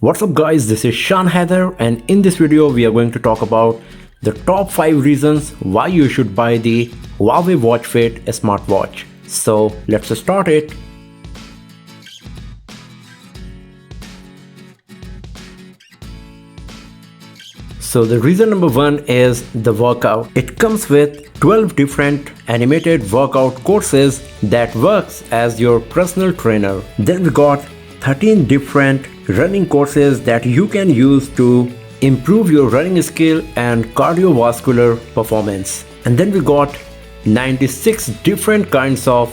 What's up guys, this is Shan Heather, and in this video we are going to talk about the top 5 reasons why you should buy the Huawei Watch Fit smartwatch. So let's start it. So the reason number 1 is the workout. It comes with 12 different animated workout courses that works as your personal trainer. Then we got 13 different running courses that you can use to improve your running skill and cardiovascular performance. And then we got 96 different kinds of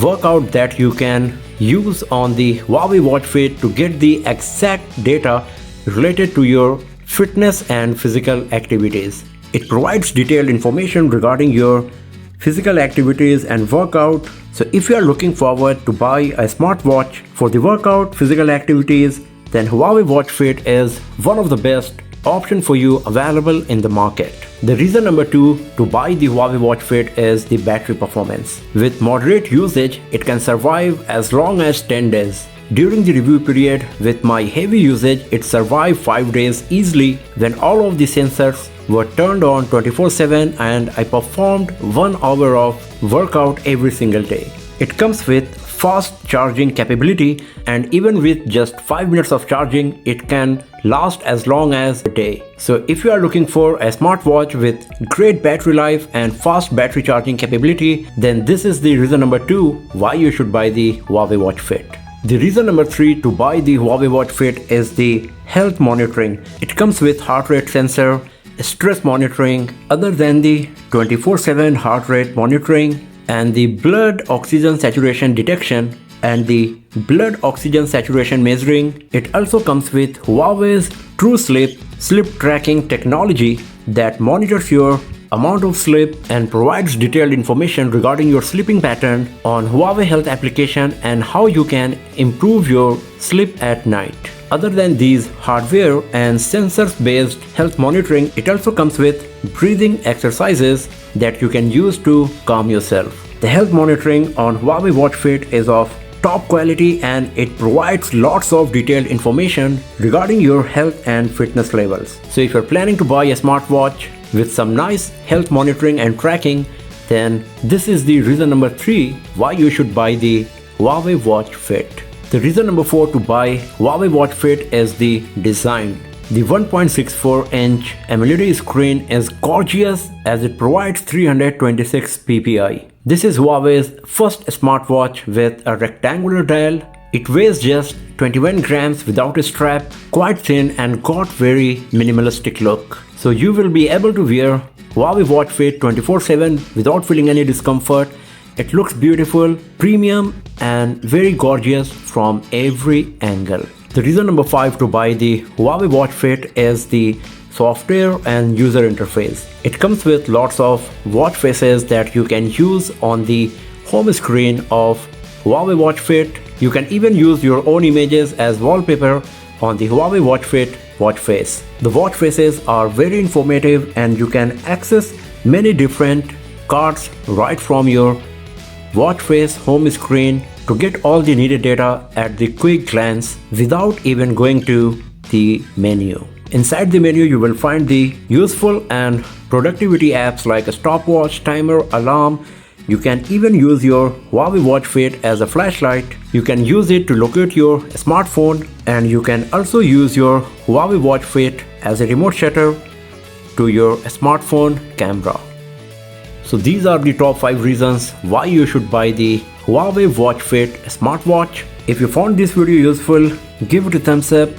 workout that you can use on the Huawei Watch Fit to get the exact data related to your fitness and physical activities. It provides detailed information regarding your physical activities and workout. So if you are looking forward to buy a smartwatch for the workout physical activities, then Huawei Watch Fit is one of the best option for you available in the market. The reason number 2 to buy the Huawei Watch Fit is the battery performance. With moderate usage, it can survive as long as 10 days. During the review period, with my heavy usage, it survived 5 days easily when all of the sensors were turned on 24/7 and I performed 1 hour of workout every single day. It comes with fast charging capability, and even with just 5 minutes of charging, it can last as long as a day. So if you are looking for a smartwatch with great battery life and fast battery charging capability, then this is the reason number 2 why you should buy the Huawei Watch Fit. The reason number 3 to buy the Huawei Watch Fit is the health monitoring. It comes with heart rate sensor, stress monitoring, other than the 24/7 heart rate monitoring and the blood oxygen saturation detection and the blood oxygen saturation measuring. It also comes with Huawei's True sleep tracking technology that monitors your amount of sleep and provides detailed information regarding your sleeping pattern on Huawei Health application and how you can improve your sleep at night. Other than these hardware and sensors based health monitoring, it also comes with breathing exercises that you can use to calm yourself. The health monitoring on Huawei Watch Fit is of top quality and it provides lots of detailed information regarding your health and fitness levels. So if you're planning to buy a smartwatch with some nice health monitoring and tracking, then this is the reason number 3 why you should buy the Huawei Watch Fit. The reason number 4 to buy Huawei Watch Fit is the design. The 1.64-inch AMOLED screen is gorgeous as it provides 326 ppi. This is Huawei's first smartwatch with a rectangular dial. It weighs just 21 grams without a strap, quite thin and got very minimalistic look. So you will be able to wear Huawei Watch Fit 24/7 without feeling any discomfort. It looks beautiful, premium and very gorgeous from every angle. The reason number 5 to buy the Huawei Watch Fit is the software and user interface. It comes with lots of watch faces that you can use on the home screen of Huawei Watch Fit. You can even use your own images as wallpaper on the Huawei Watch Fit watch face. The watch faces are very informative and you can access many different cards right from your watch face home screen to get all the needed data at the quick glance without even going to the menu. Inside the menu, you will find the useful and productivity apps like a stopwatch, timer, alarm. You can even use your Huawei Watch Fit as a flashlight. You can use it to locate your smartphone, and you can also use your Huawei Watch Fit as a remote shutter to your smartphone camera. So these are the top 5 reasons why you should buy the Huawei Watch Fit smartwatch. If you found this video useful, give it a thumbs up,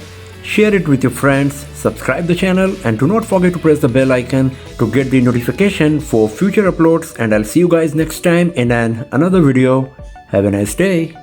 share it with your friends, subscribe the channel and do not forget to press the bell icon to get the notification for future uploads, and I'll see you guys next time in another video. Have a nice day.